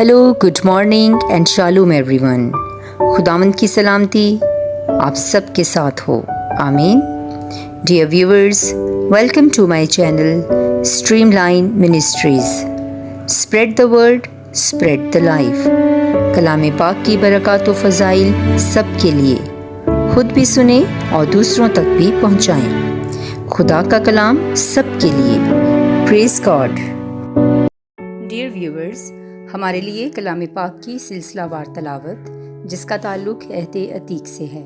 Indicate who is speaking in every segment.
Speaker 1: Hello, good morning and shalom everyone. खुदावंद की सलामती आप सब के साथ हो, आमीन। Dear viewers, welcome to my channel streamline ministries. Spread the word, spread the life. कलाम पाक की बरकत व फ़ज़ाइल सब के लिए, खुद भी सुने और दूसरों तक भी पहुँचाएँ। खुदा का कलाम सब के लिए। Praise God. डियर व्यूअर्स, हमारे लिए कलाम पाक की सिलसिलावार तलावत जिसका ताल्लुक़ अहद अतीक से है।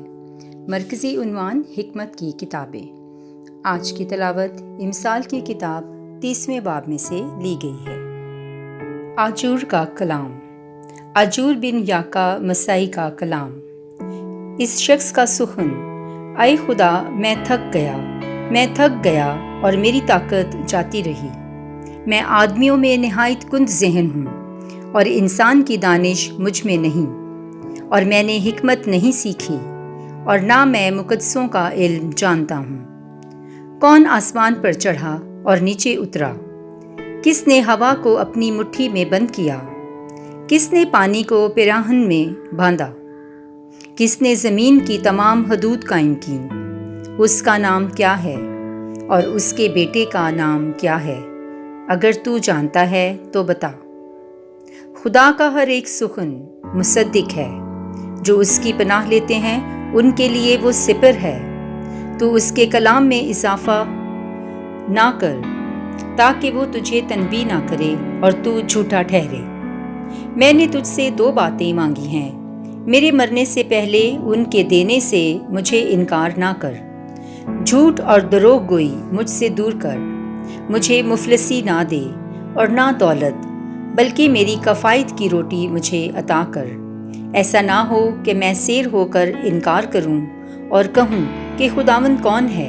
Speaker 1: मरकज़ी उन्वान हिकमत की किताबें। आज की तलावत इमसाल की किताब 30वें बाब में से ली गई है। आजूर का कलाम। आजूर बिन याका मसाई का कलाम। इस शख्स का सुखन, ऐ खुदा मैं थक गया और मेरी ताकत जाती रही। मैं आदमियों में निहायत कुंद ज़हन हूँ और इंसान की दानिश मुझ में नहीं, और मैंने हिकमत नहीं सीखी और ना मैं मुकद्दसों का इल्म जानता हूँ। कौन आसमान पर चढ़ा और नीचे उतरा? किसने हवा को अपनी मुट्ठी में बंद किया? किसने पानी को पिराहन में बांधा? किसने ज़मीन की तमाम हदूद कायम की? उसका नाम क्या है और उसके बेटे का नाम क्या है? अगर तू जानता है तो बता। खुदा का हर एक सुखन मुसद्दिक है, जो उसकी पनाह लेते हैं उनके लिए वो सिपर है। तू उसके कलाम में इजाफा ना कर, ताकि वो तुझे तनबी ना करे और तू झूठा ठहरे। मैंने तुझसे 2 बातें मांगी हैं, मेरे मरने से पहले उनके देने से मुझे इनकार ना कर। झूठ और दरोग गोई मुझसे दूर कर। मुझे मुफलसी ना दे और ना दौलत, बल्कि मेरी कफ़ायत की रोटी मुझे अता कर। ऐसा ना हो कि मैं सेर होकर इनकार करूं और कहूं कि खुदावंद कौन है,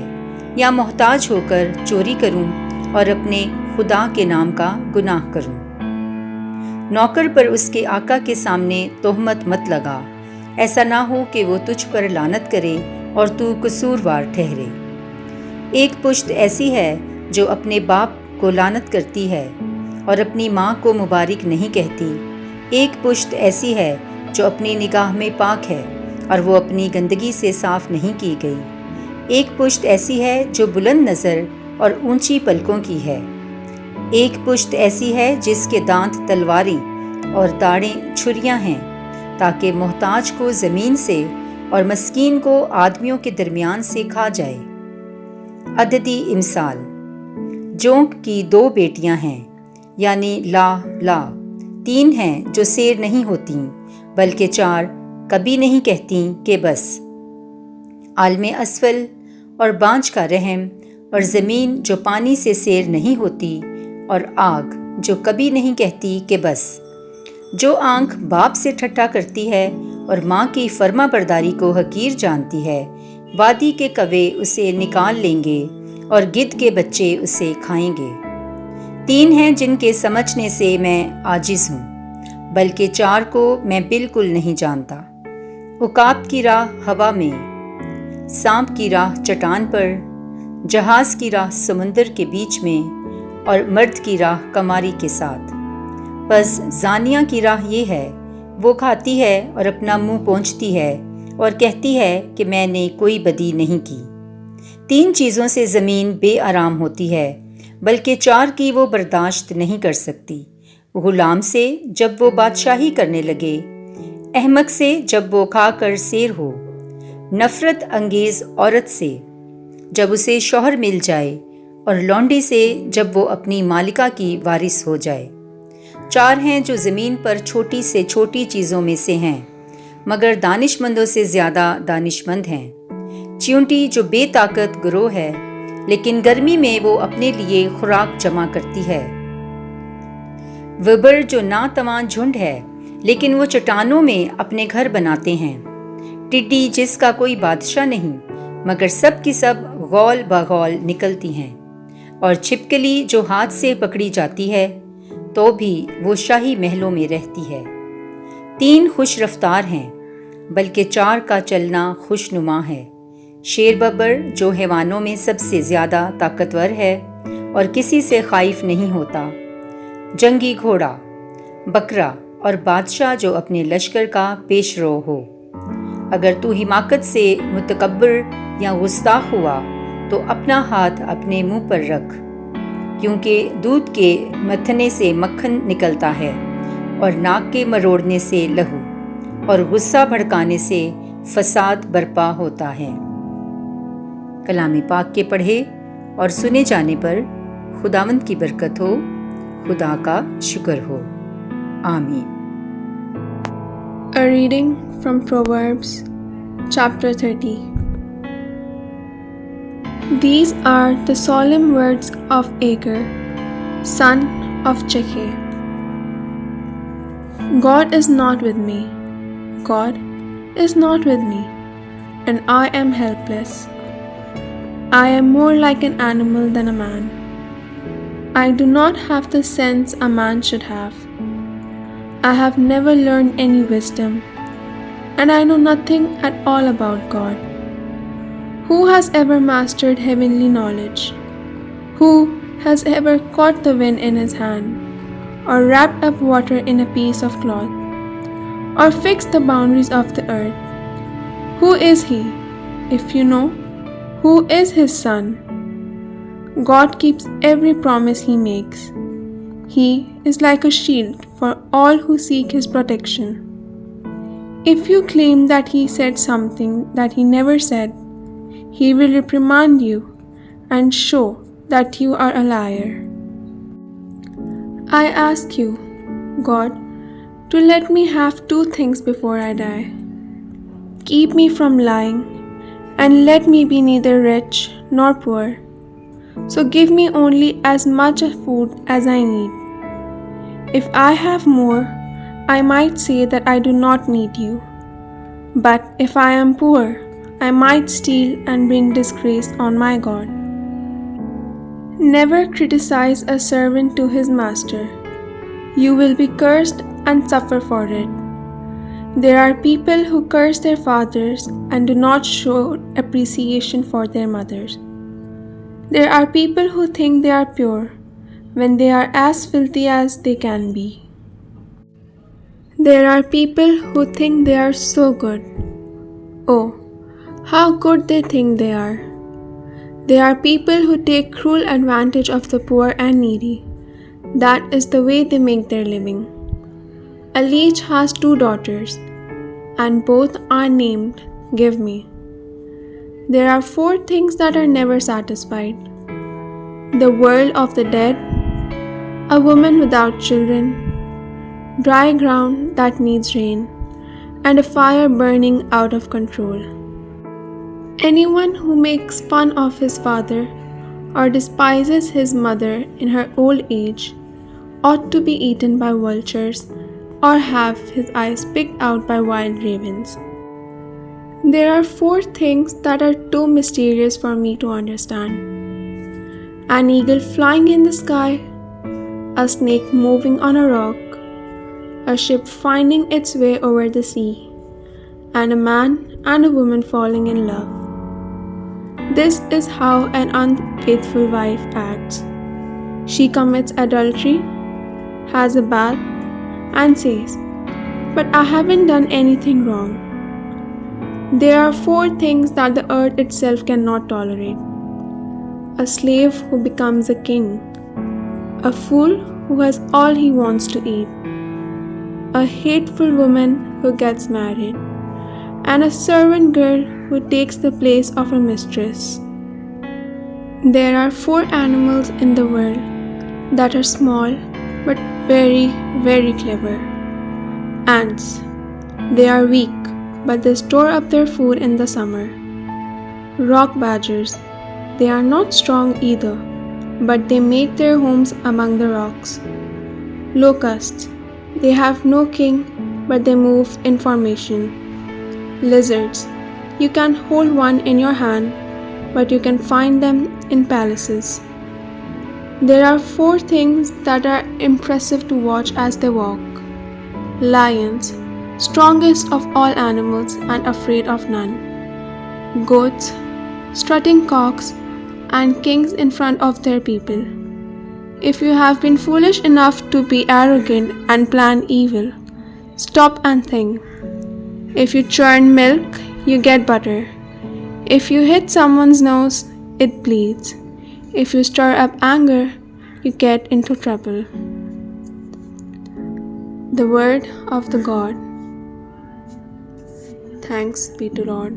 Speaker 1: या मोहताज होकर चोरी करूं और अपने खुदा के नाम का गुनाह करूं। नौकर पर उसके आका के सामने तोहमत मत लगा। ऐसा ना हो कि वो तुझ पर लानत करे और तू कसूरवार ठहरे। एक पुश्त ऐसी है जो अपने बाप को लानत करती है और अपनी माँ को मुबारक नहीं कहती। एक पुश्त ऐसी है जो अपनी निगाह में पाक है और वो अपनी गंदगी से साफ नहीं की गई। एक पुश्त ऐसी है जो बुलंद नज़र और ऊंची पलकों की है। एक पुश्त ऐसी है जिसके दांत तलवारें और दाढ़ें छुरियां हैं, ताकि मोहताज को ज़मीन से और मस्कीन को आदमियों के दरमियान से खा जाए। अददी इमसाल। जोंक की 2 बेटियां हैं, यानी ला 3 हैं जो सेर नहीं होती, बल्कि 4 कभी नहीं कहती कि बस। आलमे असफल और बांझ का रहम, और ज़मीन जो पानी से सेर नहीं होती, और आग जो कभी नहीं कहती कि बस। जो आँख बाप से ठट्ठा करती है और माँ की फर्मा बरदारी को हकीर जानती है, वादी के कवे उसे निकाल लेंगे और गिद्ध के बच्चे उसे खाएंगे। 3 हैं जिनके समझने से मैं आजिज़ हूँ, बल्कि 4 को मैं बिल्कुल नहीं जानता। उकाब की राह हवा में, सांप की राह चट्टान पर, जहाज की राह समुंदर के बीच में, और मर्द की राह कमारी के साथ। बस जानिया की राह ये है, वो खाती है और अपना मुंह पोंछती है और कहती है कि मैंने कोई बदी नहीं की। 3 चीज़ों से ज़मीन बेआराम होती है, बल्कि 4 की वो बर्दाश्त नहीं कर सकती। गुलाम से जब वो बादशाही करने लगे, अहमक से जब वो खाकर सेर हो, नफ़रत अंगेज़ औरत से जब उसे शौहर मिल जाए, और लौंडी से जब वो अपनी मालिका की वारिस हो जाए। 4 हैं जो ज़मीन पर छोटी से छोटी चीज़ों में से हैं, मगर दानिशमंदों से ज़्यादा दानिशमंद हैं। चींटी जो बेताकत गुरोह है, लेकिन गर्मी में वो अपने लिए खुराक जमा करती है। वबर जो नातवान झुंड है, लेकिन वो चट्टानों में अपने घर बनाते हैं। टिड्डी जिसका कोई बादशाह नहीं, मगर सब की सब गौल बगौल निकलती हैं। और छिपकली जो हाथ से पकड़ी जाती है, तो भी वो शाही महलों में रहती है। 3 खुश रफ्तार हैं, बल्कि 4 का चलना खुशनुमा है। शेर बब्बर जो हैवानों में सबसे ज़्यादा ताकतवर है और किसी से खाइफ नहीं होता। जंगी घोड़ा, बकरा اور بادشاہ جو اپنے لشکر کا پیش رو ہو۔ اگر تو حماقت سے متکبر یا گستاخ ہوا تو اپنا ہاتھ اپنے منہ پر رکھ، کیونکہ دودھ کے متھنے سے مکھن نکلتا ہے اور ناک کے مروڑنے سے لہو، اور غصہ بھڑکانے سے فساد برپا ہوتا ہے۔ کلام پاک کے پڑھے اور سنے جانے پر خداوند کی برکت ہو، خدا کا شکر ہو۔ آمین۔
Speaker 2: A reading from Proverbs chapter 30. These are the solemn words of Agur, son of Chekhe. God is not with me. God is not with me, and I am helpless. I am more like an animal than a man. I do not have the sense a man should have. I have never learned any wisdom, and I know nothing at all about God. Who has ever mastered heavenly knowledge? Who has ever caught the wind in his hand, or wrapped up water in a piece of cloth, or fixed the boundaries of the earth? Who is he? If you know, who is his son? God keeps every promise he makes. He is like a shield for all who seek his protection. If you claim that he said something that he never said, he will reprimand you and show that you are a liar. I ask you, God, to let me have 2 things before I die. Keep me from lying, and let me be neither rich nor poor. So give me only as much food as I need. If I have more, I might say that I do not need you. But if I am poor, I might steal and bring disgrace on my God. Never criticize a servant to his master. You will be cursed and suffer for it. There are people who curse their fathers and do not show appreciation for their mothers. There are people who think they are pure when they are as filthy as they can be. There are people who think they are so good. Oh, how good they think they are. There are people who take cruel advantage of the poor and needy. That is the way they make their living. A leech has 2 daughters, and both are named Give Me. There are 4 things that are never satisfied: the world of the dead, a woman without children, dry ground that needs rain, and a fire burning out of control. Anyone who makes fun of his father or despises his mother in her old age ought to be eaten by vultures or have his eyes picked out by wild ravens. There are 4 things that are too mysterious for me to understand: an eagle flying in the sky, a snake moving on a rock, a ship finding its way over the sea, and a man and a woman falling in love. This is how an unfaithful wife acts. She commits adultery, has a bath, and says, "But I haven't done anything wrong." There are 4 things that the earth itself cannot tolerate: a slave who becomes a king, a fool who has all he wants to eat, a hateful woman who gets married, and a servant girl who takes the place of her mistress. There are 4 animals in the world that are small but very, very clever. Ants. They are weak, but they store up their food in the summer. Rock badgers. They are not strong either, but they make their homes among the rocks. Locusts. They have no king, but they move in formation. Lizards. You can hold one in your hand, but you can find them in palaces. There are 4 things that are impressive to watch as they walk. Lions, strongest of all animals and afraid of none. Goats, strutting cocks, and kings in front of their people. If you have been foolish enough to be arrogant and plan evil, Stop and think. If you churn milk, you get butter. If you hit someone's nose, it bleeds. If you stir up anger, you get into trouble. The word of the God. Thanks be to Lord.